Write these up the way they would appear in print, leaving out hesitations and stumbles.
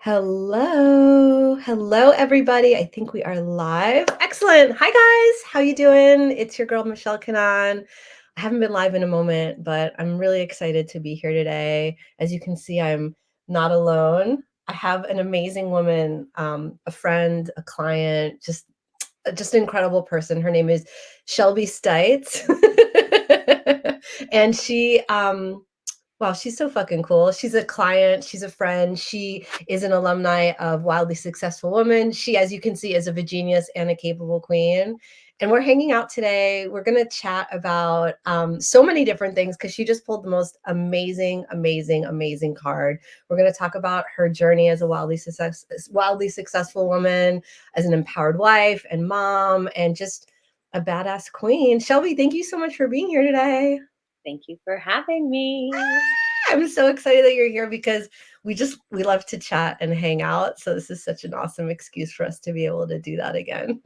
Hello. Hello, everybody. I think we are live. Excellent. Hi, guys. How you doing? It's your girl, Michelle Kanan. I haven't been live in a moment, but I'm really excited to be here today. As you can see, I'm not alone. I have an amazing woman, a friend, a client, just an incredible person. Her name is Shelby Stites. And wow, she's so fucking cool. She's a client, she's a friend, she is an alumni of Wildly Successful Woman. She, as you can see, is a genius and a capable queen. And we're hanging out today. We're going to chat about so many different things because she just pulled the most amazing, amazing, amazing card. We're going to talk about her journey as a wildly successful woman, as an empowered wife and mom, and just a badass queen. Shelby, thank you so much for being here today. Thank you for having me. I'm so excited that you're here because we love to chat and hang out. So this is such an awesome excuse for us to be able to do that again.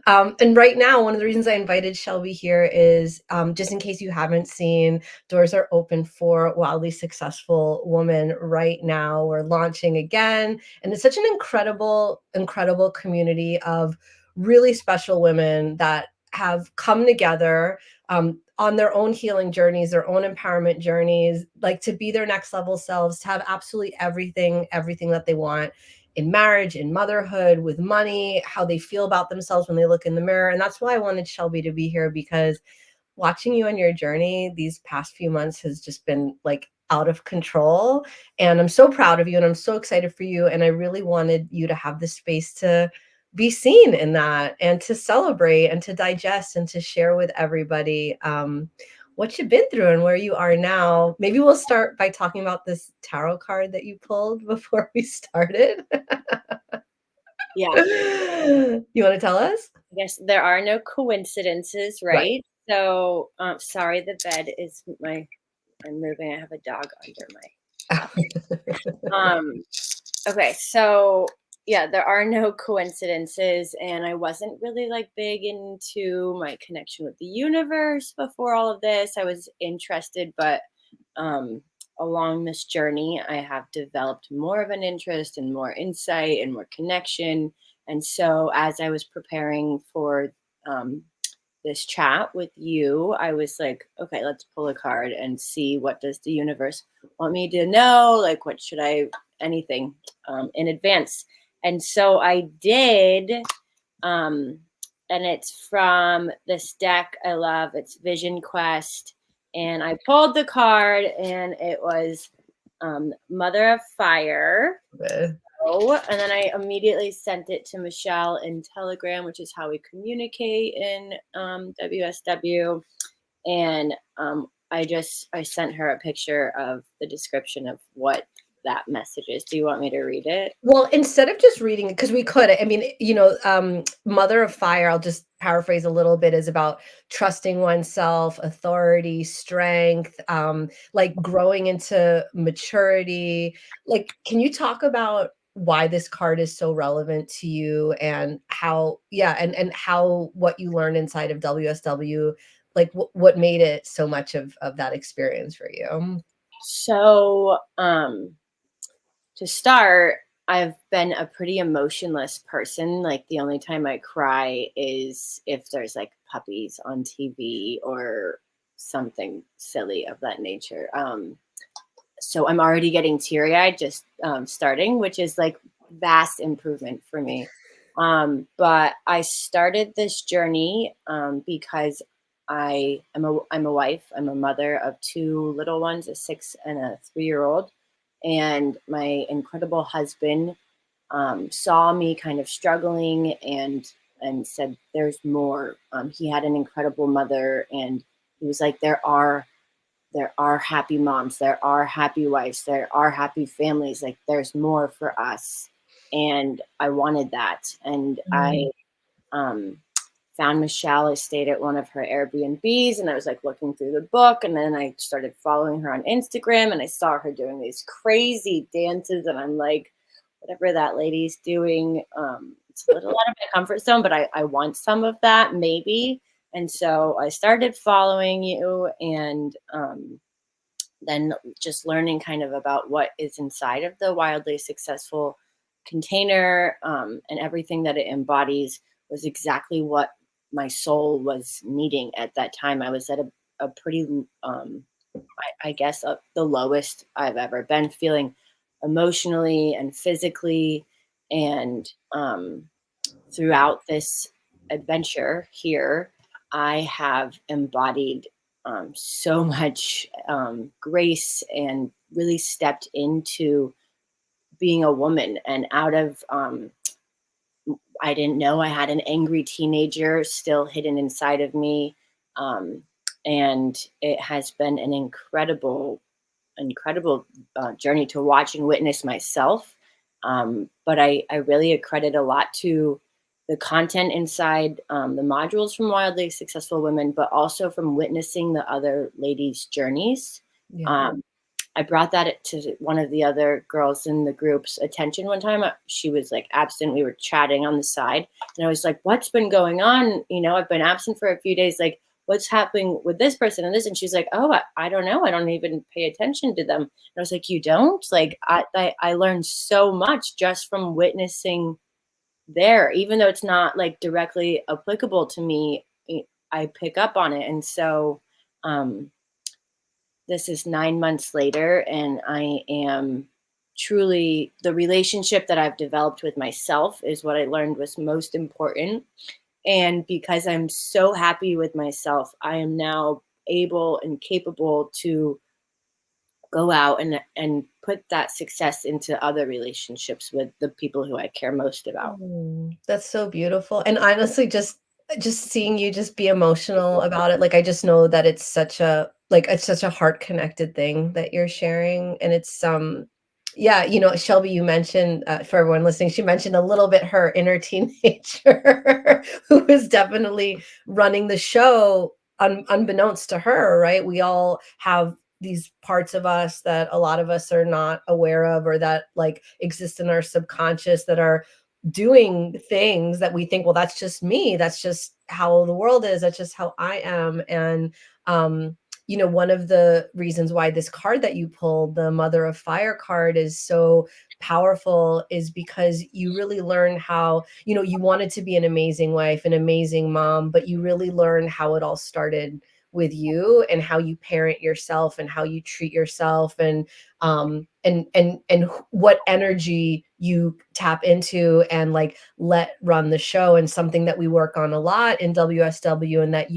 And right now, one of the reasons I invited Shelby here is just in case you haven't seen, doors are open for Wildly Successful Woman right now. We're launching again, and it's such an incredible, incredible community of really special women that have come together on their own healing journeys, their own empowerment journeys, like to be their next level selves, to have absolutely everything that they want in marriage, in motherhood, with money, how they feel about themselves when they look in the mirror. And that's why I wanted Shelby to be here, because watching you on your journey these past few months has just been like out of control. And I'm so proud of you and I'm so excited for you. And I really wanted you to have the space to be seen in that and to celebrate and to digest and to share with everybody what you've been through and where you are now. Maybe we'll start by talking about this tarot card that you pulled before we started. Yeah, You want to tell us? I guess there are no coincidences, Right. right? So, sorry, the bed is I'm moving. I have a dog Um, okay, so yeah, there are no coincidences, and I wasn't really like big into my connection with the universe before all of this. I was interested, but um, along this journey, I have developed more of an interest and more insight and more connection. And so, as I was preparing for um, this chat with you, I was like, okay, let's pull a card and see, what does the universe want me to know? Like, what should I, anything in advance? And so I did. Um, and it's from this deck I love. It's Vision Quest. And I pulled the card, and it was Mother of Fire. And then I immediately sent it to Michelle in Telegram, which is how we communicate in WSW. And I sent her a picture of the description of what that message is. Do you want me to read it? Well, instead of just reading it, because we could, I mean, Mother of Fire, I'll just paraphrase a little bit, is about trusting oneself, authority, strength, like growing into maturity. Like, can you talk about why this card is so relevant to you and how, yeah, and how what you learned inside of WSW, like what made it so much of that experience for you? So, to start, I've been a pretty emotionless person. Like, the only time I cry is if there's like puppies on TV or something silly of that nature. So I'm already getting teary eyed just starting, which is like vast improvement for me. But I started this journey because I'm a wife. I'm a mother of two little ones, a 6 and a 3-year old, and my incredible husband saw me kind of struggling and said, "There's more." He had an incredible mother, and he was like, "There are happy moms, there are happy wives, there are happy families. Like, there's more for us." And I wanted that, and I Mm. um, found Michelle. I stayed at one of her Airbnbs, and I was like looking through the book, and then I started following her on Instagram, and I saw her doing these crazy dances, and I'm like, whatever that lady's doing, it's a little out of my comfort zone, but I want some of that, maybe. And so I started following you, and then just learning kind of about what is inside of the wildly successful container, and everything that it embodies was exactly what my soul was needing at that time. I was at a pretty, I guess, the lowest I've ever been, feeling emotionally and physically. And throughout this adventure here, I have embodied so much grace, and really stepped into being a woman. And out of, I didn't know I had an angry teenager still hidden inside of me. Um, and it has been an incredible journey to watch and witness myself. But I really accredit a lot to the content inside the modules from Wildly Successful Women, but also from witnessing the other ladies' journeys. Yeah. I brought that to one of the other girls in the group's attention one time. She was like absent. We were chatting on the side, and I was like, "What's been going on? You know, I've been absent for a few days. Like, what's happening with this person and this?" And she's like, "Oh, I don't know. I don't even pay attention to them." And I was like, "You don't?" Like, I learned so much just from witnessing there, even though it's not like directly applicable to me. I pick up on it, and so. This is 9 months later, and I am truly, the relationship that I've developed with myself is what I learned was most important. And because I'm so happy with myself, I am now able and capable to go out and put that success into other relationships with the people who I care most about. That's so beautiful, and honestly, just seeing you just be emotional about it, like, I just know that it's such a like, it's such a heart-connected thing that you're sharing, and it's, yeah, Shelby, you mentioned, for everyone listening, she mentioned a little bit her inner teenager who is definitely running the show unbeknownst to her, right? We all have these parts of us that a lot of us are not aware of or that, like, exist in our subconscious that are doing things that we think, well, that's just me. That's just how the world is. That's just how I am. And, one of the reasons why this card that you pulled, the Mother of Fire card, is so powerful is because you really learn how, you wanted to be an amazing wife, an amazing mom, but you really learn how it all started with you and how you parent yourself and how you treat yourself and what energy you tap into and like let run the show, and something that we work on a lot in WSW, and that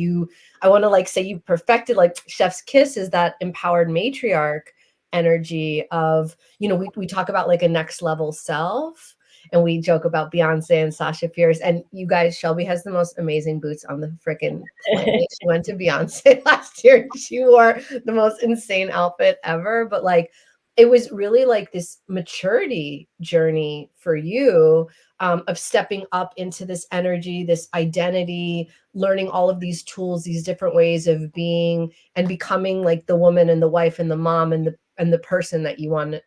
I want to like say you perfected, like chef's kiss is that empowered matriarch energy of, we talk about like a next level self, and we joke about Beyonce and Sasha Fierce. And you guys, Shelby has the most amazing boots on the freaking planet. She went to Beyonce last year. She wore the most insane outfit ever. But like, it was really like this maturity journey for you, of stepping up into this energy, this identity, learning all of these tools, these different ways of being, and becoming like the woman and the wife and the mom and the person that you wanted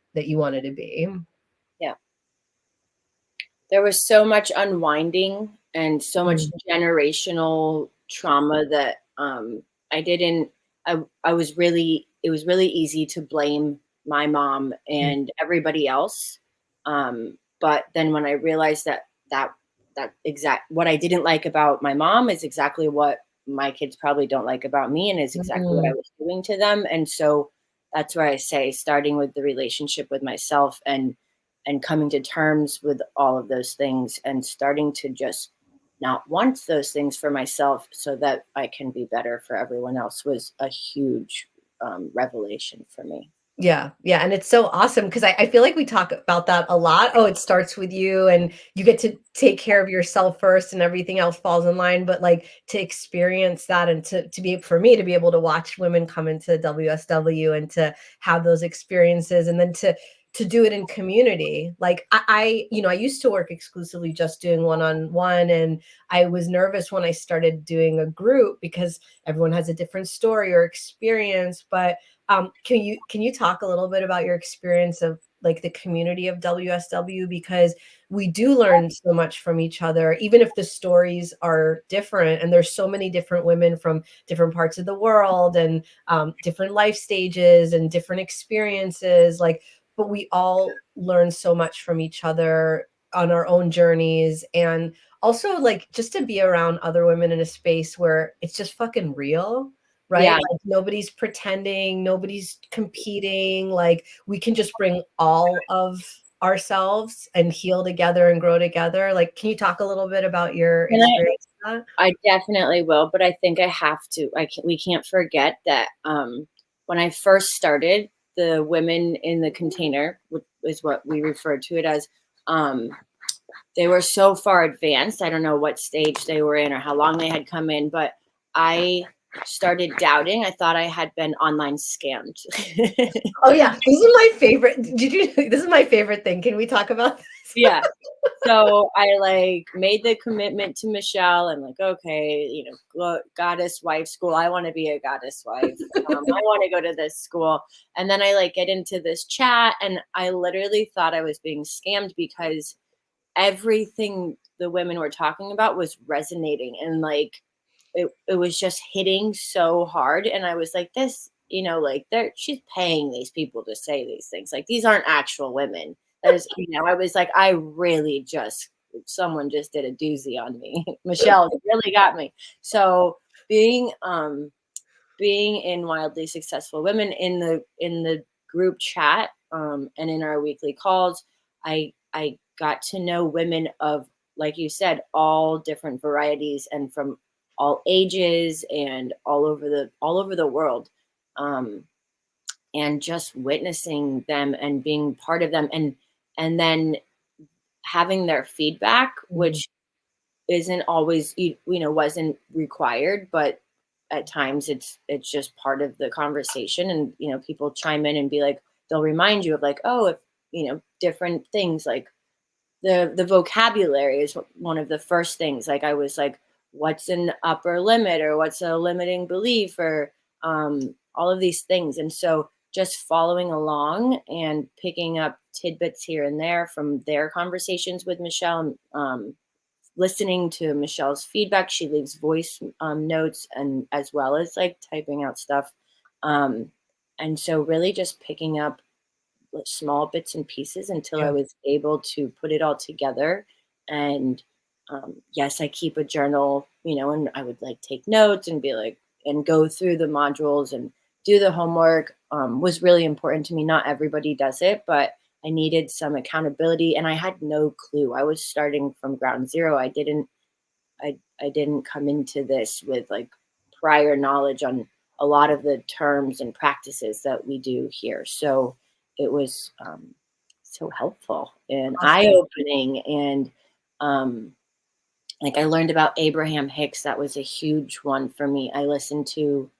to be. Yeah. There was so much unwinding and so much Mm, generational trauma that I didn't I was really, it was really easy to blame my mom mm, and everybody else. But then when I realized that exact what I didn't like about my mom is exactly what my kids probably don't like about me, and is exactly what I mm. was doing to them. And so that's where I say, starting with the relationship with myself, and coming to terms with all of those things, and starting to just not want those things for myself so that I can be better for everyone else, was a huge revelation for me. Yeah, yeah, and it's so awesome because I feel like we talk about that a lot. Oh, it starts with you, and you get to take care of yourself first, and everything else falls in line. But like to experience that, and to be for me to be able to watch women come into WSW and to have those experiences, and then to do it in community. Like I used to work exclusively just doing one-on-one, and I was nervous when I started doing a group because everyone has a different story or experience, but Can you talk a little bit about your experience of like the community of WSW? Because we do learn so much from each other, even if the stories are different. And there's so many different women from different parts of the world and different life stages and different experiences. Like, but we all learn so much from each other on our own journeys, and also like just to be around other women in a space where it's just fucking real, right? Yeah. Like nobody's pretending, nobody's competing. Like we can just bring all of ourselves and heal together and grow together. Like, can you talk a little bit about your And experience with that? I definitely will, but I think I have to. We can't forget that when I first started, the women in the container, which is what we referred to it as, um, they were so far advanced. I don't know what stage they were in or how long they had come in, but I started doubting. I thought I had been online scammed. Oh yeah, this is my favorite. Did you? This is my favorite thing. Can we talk about this? Yeah. So I like made the commitment to Michelle. I'm like, okay, goddess wife school. I want to be a goddess wife. I want to go to this school. And then I like get into this chat, and I literally thought I was being scammed because everything the women were talking about was resonating, and like it was just hitting so hard. And I was like, this, like she's paying these people to say these things. Like these aren't actual women. I was like, I really just, someone just did a doozy on me. Michelle really got me. So being in Wildly Successful Women in the group chat, and in our weekly calls, I got to know women of, like you said, all different varieties and from all ages and all over the world. Um, and just witnessing them and being part of them, and then having their feedback, Mhm. which isn't always, wasn't required, but at times it's just part of the conversation. And people chime in and be like, they'll remind you of like, oh, if different things, like the vocabulary is one of the first things. Like I was like, what's an upper limit, or what's a limiting belief, or all of these things. And so just following along and picking up tidbits here and there from their conversations with Michelle, listening to Michelle's feedback. She leaves voice notes, and as well as like typing out stuff. Um, and so really just picking up small bits and pieces until I Yeah. was able to put it all together. And yes, I keep a journal, and I would like take notes and be like, and go through the modules and do the homework. Was really important to me. Not everybody does it, but I needed some accountability, and I had no clue. I was starting from ground zero. I didn't come into this with like prior knowledge on a lot of the terms and practices that we do here. So it was so helpful and eye Awesome. opening. And um, like I learned about Abraham Hicks. That was a huge one for me. I listen to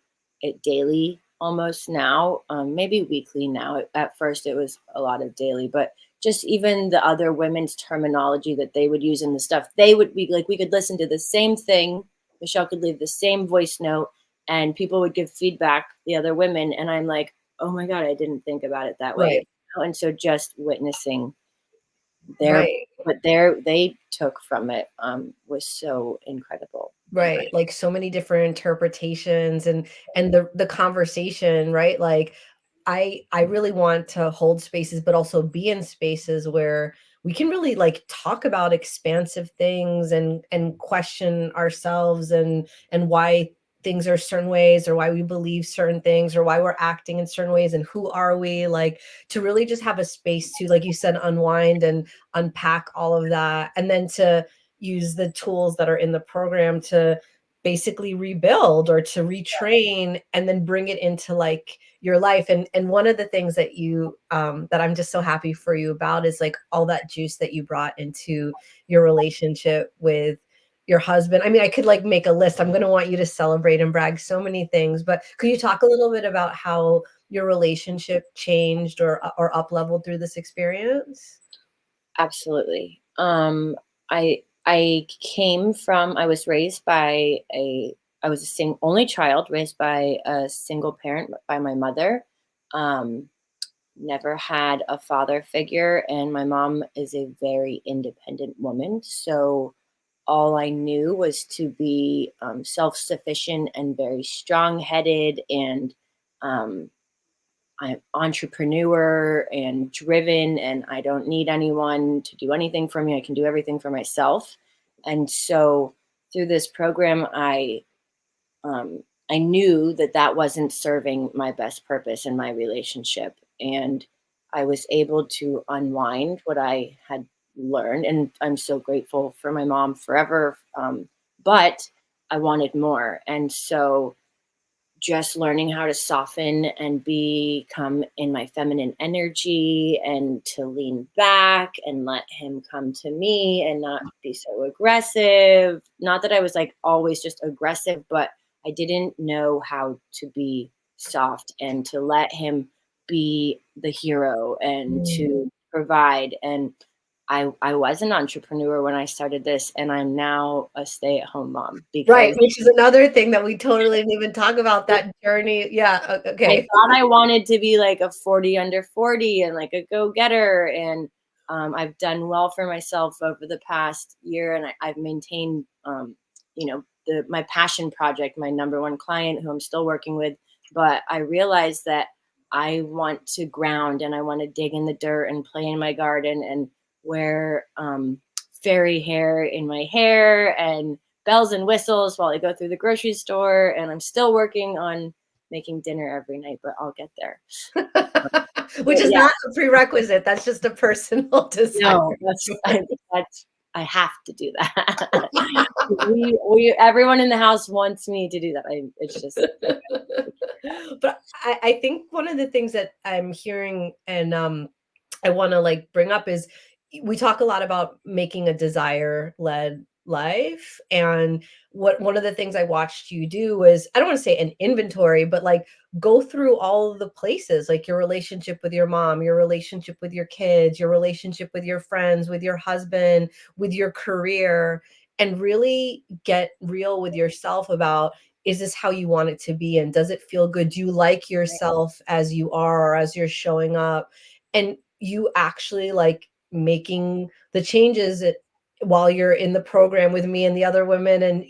it daily almost now, maybe weekly now. At first, it was a lot of daily, but just even the other women's terminology that they would use in the stuff, they would be like, we could listen to the same thing. Michelle could leave the same voice note, and people would give feedback, the other women. And I'm like, oh my God, I didn't think about it that way. Right. And so just witnessing their Right. what they took from it was so incredible. Right, like so many different interpretations, and the conversation, right? Like I really want to hold spaces, but also be in spaces where we can really like talk about expansive things and question ourselves and why things are certain ways, or why we believe certain things, or why we're acting in certain ways, and who are we, like to really just have a space to, like you said, unwind and unpack all of that, and then to use the tools that are in the program to basically rebuild or to retrain and then bring it into like your life. And one of the things that you that I'm just so happy for you about is like all that juice that you brought into your relationship with your husband. I mean, I could like make a list. I'm going to want you to celebrate and brag so many things, but could you talk a little bit about how your relationship changed or up leveled through this experience? Absolutely. I was raised by I was a only child raised by a single parent by my mother. Um, Never had a father figure, and my mom is a very independent woman. So all I knew was to be self sufficient and very strong headed, and um, I'm entrepreneur and driven, and I don't need anyone to do anything for me. I can do everything for myself. And so through this program, um, I knew that that wasn't serving my best purpose in my relationship. And I was able to unwind what I had learned. And I'm so grateful for my mom forever. But I wanted more. And so just learning how to soften and become in my feminine energy and to lean back and let him come to me and not be so aggressive. Not that I was like always just aggressive, but I didn't know how to be soft and to let him be the hero and Mm. to provide. And I was an entrepreneur when I started this, and I'm now a stay-at-home mom Right, because which is another thing that we totally didn't even talk about that journey. Yeah, I okay. thought I wanted to be like a 40 under 40 and like a go-getter. And I've done well for myself over the past year. And I've maintained, my passion project, my number one client who I'm still working with. But I realized that I want to ground and I want to dig in the dirt and play in my garden and wear fairy hair in my hair and bells and whistles while I go through the grocery store. And I'm still working on making dinner every night, but I'll get there. Which But is yeah, not a prerequisite, that's just a personal desire. no, that's I have to do that. We everyone in the house wants me to do that. It's just But I think one of the things that I'm hearing and, I wanna, like, bring up is we talk a lot about making a desire-led life, and what one of the things I watched you do was, I don't wanna say an inventory, but, like, go through all of the places, like your relationship with your mom, your relationship with your kids, your relationship with your friends, with your husband, with your career, and really get real with yourself about, is this how you want it to be, and does it feel good? Do you like right. yourself as you are or as you're showing up? And you actually like making the changes while you're in the program with me and the other women, and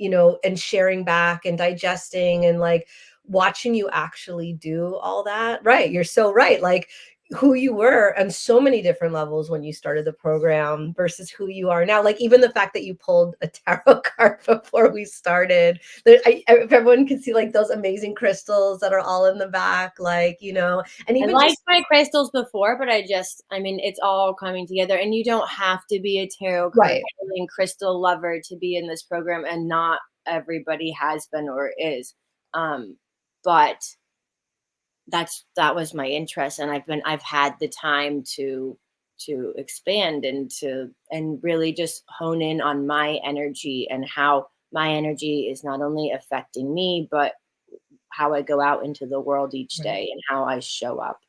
and sharing back and digesting and like watching you actually do all that. Right, you're so right. Like who you were on so many different levels when you started the program versus who you are now. Like even the fact that you pulled a tarot card before we started, if everyone can see like those amazing crystals that are all in the back, like and I even liked just my crystals before, but I mean, it's all coming together. And you don't have to be a tarot card right. pulling crystal lover to be in this program, and not everybody has been or is. Um, but that was my interest, and I've had the time to expand and to and really just hone in on my energy and how my energy is not only affecting me, but how I go out into the world each Right. day and how I show up.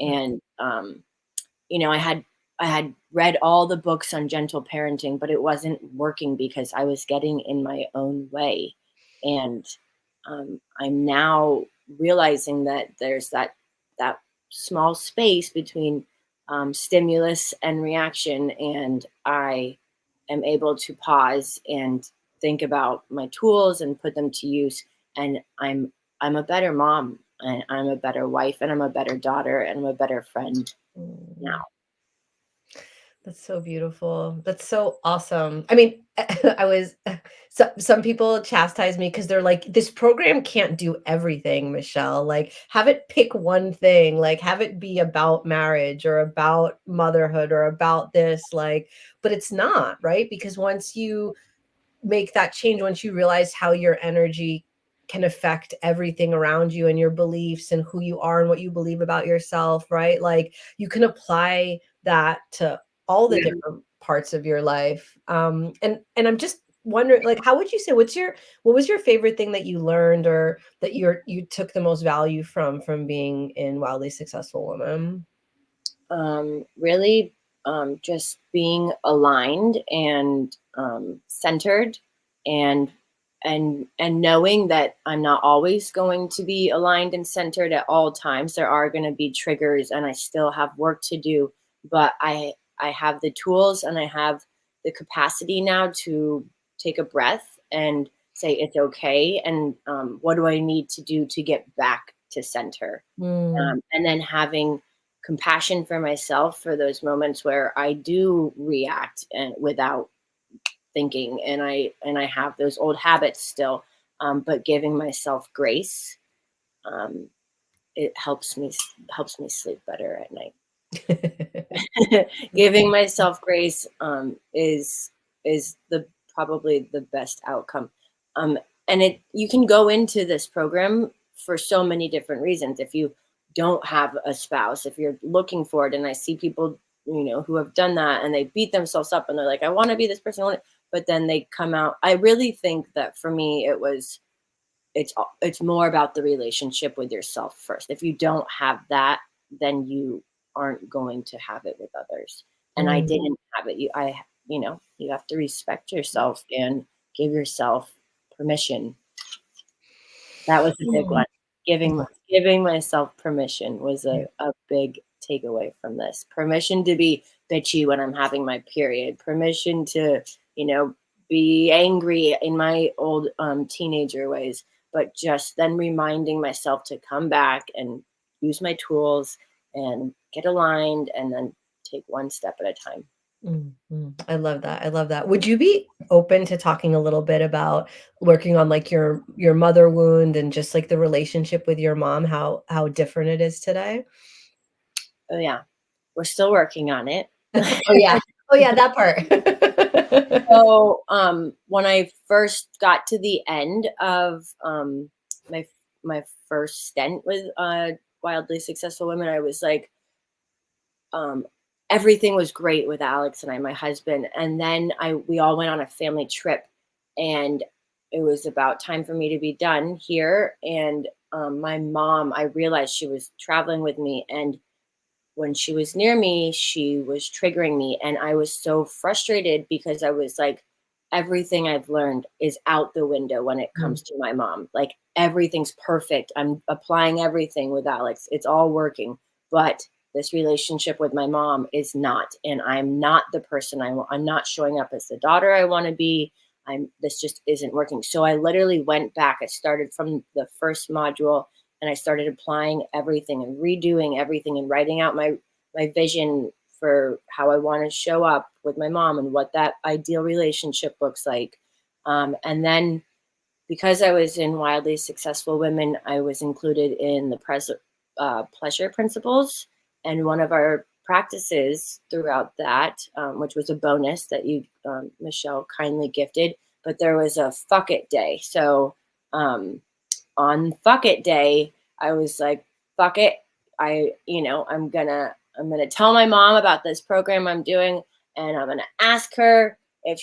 Right. And I had read all the books on gentle parenting, but it wasn't working because I was getting in my own way. And I'm now realizing that there's that small space between stimulus and reaction, and I am able to pause and think about my tools and put them to use. And I'm a better mom, and I'm a better wife, and I'm a better daughter, and I'm a better friend now. Mm. That's so beautiful. That's so awesome. I mean, I was some people chastise me because they're like, this program can't do everything, Michelle. Like, have it pick one thing, like have it be about marriage or about motherhood or about this, like, but it's not, right? Because once you make that change, once you realize how your energy can affect everything around you and your beliefs and who you are and what you believe about yourself, right? Like you can apply that to all the Yeah. different parts of your life. And I'm just wondering, like, how would you say what was your favorite thing that you learned or that you took the most value from being in Wildly Successful Woman? Really, just being aligned and centered and and knowing that I'm not always going to be aligned and centered at all times. There are going to be triggers and I still have work to do, but I have the tools and I have the capacity now to take a breath and say it's okay, and what do I need to do to get back to center, Mm. and then having compassion for myself for those moments where I do react and without thinking, and I have those old habits still, but giving myself grace, um, it helps me sleep better at night. Giving myself grace, is the probably the best outcome. Um, and it you can go into this program for so many different reasons. If you don't have a spouse, if you're looking for it, and I see people, who have done that and they beat themselves up and they're like, I want to be this person, but then they come out. I really think that for me, it's more about the relationship with yourself first. If you don't have that, then you aren't going to have it with others. And I Mm. didn't have it. You have to respect yourself and give yourself permission. That was a big Mm. one. Giving myself permission was a big takeaway from this. Permission to be bitchy when I'm having my period. Permission to, you know, be angry in my old teenager ways, but just then reminding myself to come back and use my tools and get aligned and then take one step at a time. Mm, mm. I love that, I love that. Would you be open to talking a little bit about working on, like, your mother wound and just, like, the relationship with your mom, how different it is today? Oh yeah, we're still working on it. Oh, yeah. Oh, yeah, that part. So, when I first got to the end of my my first stint with Wildly Successful Women, I was like, um, everything was great with Alex and I, my husband, and then we all went on a family trip, and it was about time for me to be done here. And my mom, I realized she was traveling with me, and when she was near me, she was triggering me. And I was so frustrated because I was like, everything I've learned is out the window when it Mm, comes to my mom. Like everything's perfect. I'm applying everything with Alex. It's all working. But this relationship with my mom is not. And I'm not the person I want. I'm not showing up as the daughter I want to be. This just isn't working. So I literally went back. I started from the first module and I started applying everything and redoing everything and writing out my vision for how I want to show up with my mom and what that ideal relationship looks like. And then because I was in Wildly Successful Women, I was included in the pleasure principles, and one of our practices throughout that, which was a bonus that you, Michelle, kindly gifted. But there was a fuck it day, so um, on fuck it day, I was like, fuck it. I'm gonna tell my mom about this program I'm doing, and I'm gonna ask her if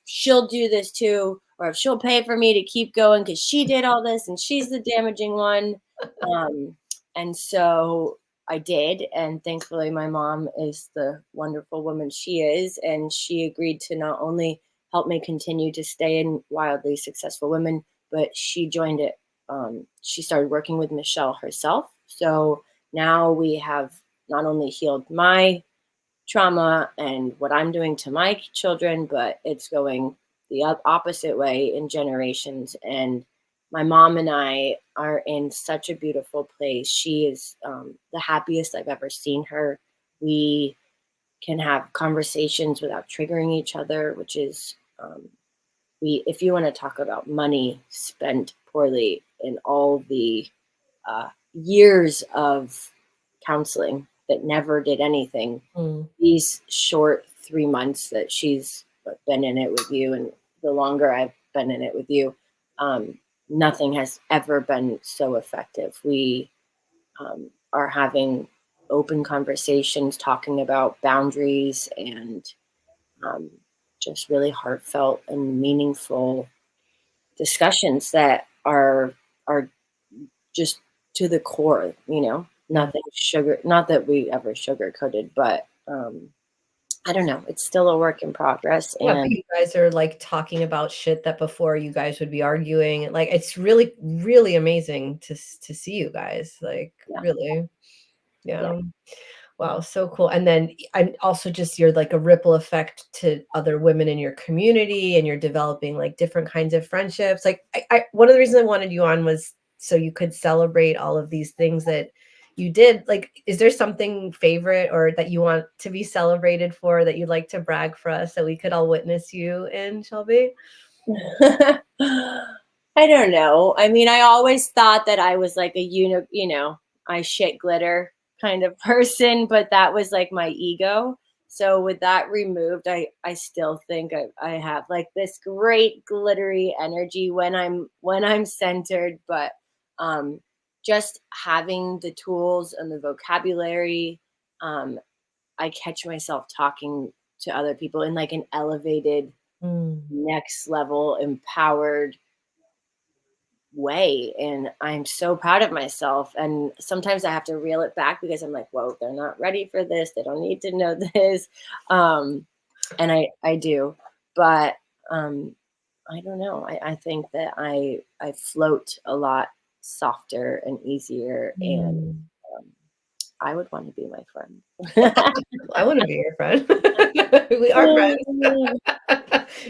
she'll do this too, or if she'll pay for me to keep going because she did all this and she's the damaging one. Um, and so I did, and thankfully my mom is the wonderful woman she is, and she agreed to not only help me continue to stay in Wildly Successful Women, but she joined it. She started working with Michelle herself. So now we have not only healed my trauma and what I'm doing to my children, but it's going the opposite way in generations. And my mom and I are in such a beautiful place. She is the happiest I've ever seen her. We can have conversations without triggering each other, which is if you want to talk about money spent poorly in all the years of counseling that never did anything, mm, these short 3 months that she's been in it with you, and the longer I've been in it with you, um, nothing has ever been so effective. We are having open conversations, talking about boundaries and um, just really heartfelt and meaningful discussions that are just to the core, yeah. nothing sugar, not that we ever sugarcoated, but I don't know. It's still a work in progress, Yeah, but and you guys are, like, talking about shit that before you guys would be arguing, and, like, it's really, really amazing to see you guys, like, yeah, really. yeah. Yeah. Wow, so cool. And then and also just you're like a ripple effect to other women in your community and you're developing like different kinds of friendships. Like I one of the reasons I wanted you on was so you could celebrate all of these things that you did. Like, is there something favorite or that you want to be celebrated for that you'd like to brag for us that we could all witness you in, Shelby? I don't know. I mean, I always thought that I was like a I shit glitter kind of person, but that was like my ego. So with that removed, I still think I have like this great glittery energy when I'm centered, but um just having the tools and the vocabulary, um I catch myself talking to other people in like an elevated, Mm. next level, empowered way. And I'm so proud of myself. And sometimes I have to reel it back because I'm like, whoa, they're not ready for this. They don't need to know this. Um, and I do. But I don't know. I think that I float a lot softer and easier. And Mm. um, I would want to be my friend. I want to be your friend. We are friends.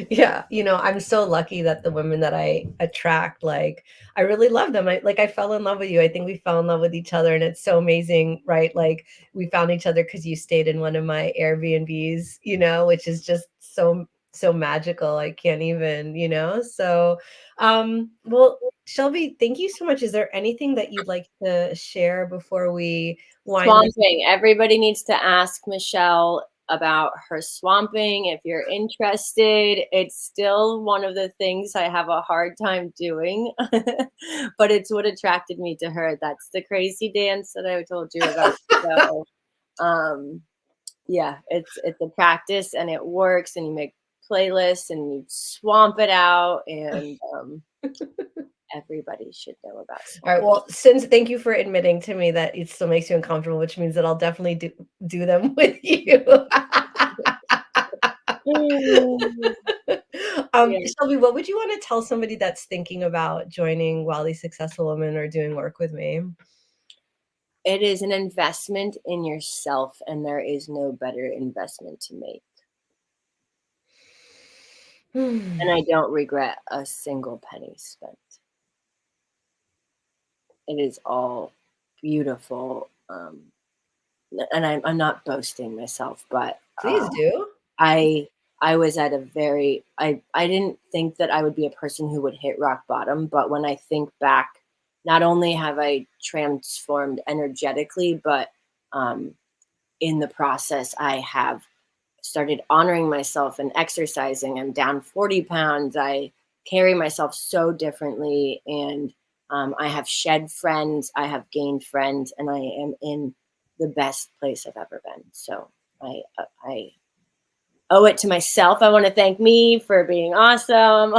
Yeah, I'm so lucky that the women that I attract, like, I really love them. I fell in love with you. I think we fell in love with each other, and it's so amazing, right? Like, we found each other because you stayed in one of my Airbnbs, which is just so magical. I can't even, So, well, Shelby, thank you so much. Is there anything that you'd like to share before we wind this? Swamping. Everybody needs to ask Michelle about her swamping if you're interested. It's still one of the things I have a hard time doing, but it's what attracted me to her. That's the crazy dance that I told you about. So, um, yeah, it's a practice and it works, and you make playlists and you swamp it out, and everybody should know about All right. swamping. Well, since thank you for admitting to me that it still makes you uncomfortable, which means that I'll definitely do them with you. Yeah. Shelby, what would you want to tell somebody that's thinking about joining Wildly Successful Women or doing work with me? It is an investment in yourself, and there is no better investment to make. And I don't regret a single penny spent. It is all beautiful. And I'm not boasting myself, but Please do. I I was at a very I didn't think that I would be a person who would hit rock bottom, but when I think back, not only have I transformed energetically, but um, in the process, I have started honoring myself and exercising. I'm down 40 pounds. I carry myself so differently. And I have shed friends, I have gained friends, and I am in the best place I've ever been. So I owe it to myself. I want to thank me for being awesome.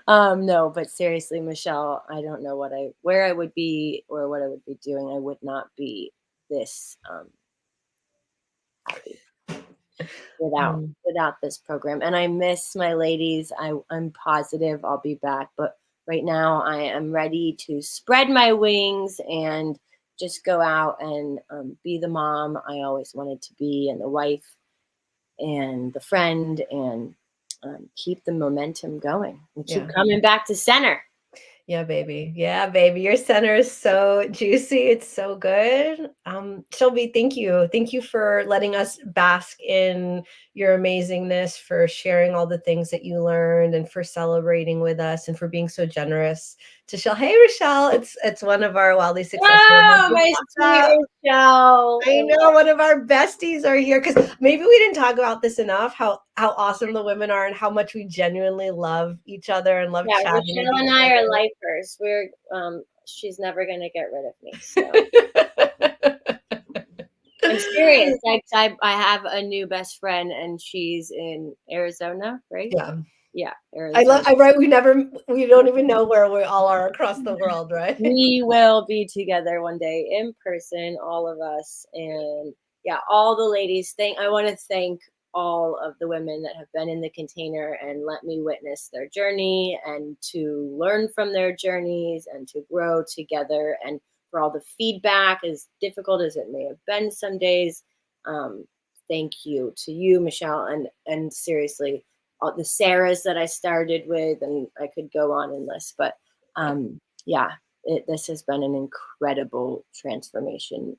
No, but seriously, Michelle, I don't know where I would be or what I would be doing. I would not be this happy Mm. without this program. And I miss my ladies. I'm positive I'll be back, but right now I am ready to spread my wings and just go out and be the mom I always wanted to be, and the wife and the friend, and keep the momentum going and keep Yeah. coming back to center. Yeah, baby. Yeah, baby. Your center is so juicy. It's so good. Shelby, thank you. Thank you for letting us bask in your amazingness, for sharing all the things that you learned, and for celebrating with us, and for being so generous to Shell. Hey, Rochelle. It's one of our wildly successful women. Oh, my sweet Rochelle. I know one of our besties are here because maybe we didn't talk about this enough, how awesome the women are and how much we genuinely love each other and love Yeah, chatting with Rochelle each and I are other. lifers. She's never gonna get rid of me. So I'm serious. I have a new best friend, and she's in Arizona, right? Yeah. Yeah, I love Arizona. I right, we don't even know where we all are across the world, right? We will be together one day in person, all of us, and yeah, all the ladies, I want to thank all of the women that have been in the container and let me witness their journey and to learn from their journeys and to grow together, and for all the feedback, as difficult as it may have been some days. Um, Thank you to you, Michelle, and seriously, all the Sarahs that I started with, and I could go on and list, but yeah, this has been an incredible transformational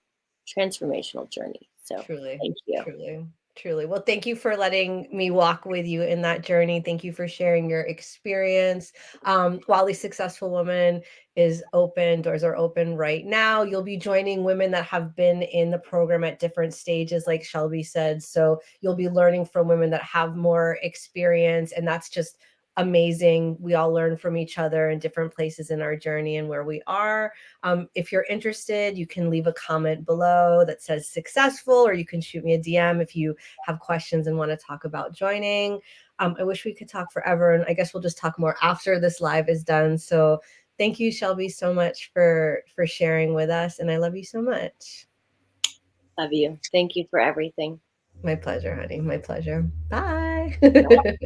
journey. So Truly, thank you. truly, truly. Well, thank you for letting me walk with you in that journey. Thank you for sharing your experience. Wildly Successful Woman is open, doors are open right now. You'll be joining women that have been in the program at different stages, like Shelby said. So you'll be learning from women that have more experience, and that's just amazing. We all learn from each other in different places in our journey and where we are. If you're interested, you can leave a comment below that says successful, or you can shoot me a DM if you have questions and want to talk about joining. I wish we could talk forever, and I guess we'll just talk more after this live is done. So thank you, Shelby, so much for sharing with us, and I love you so much. Love you. Thank you for everything. My pleasure, honey. My pleasure. Bye. Bye.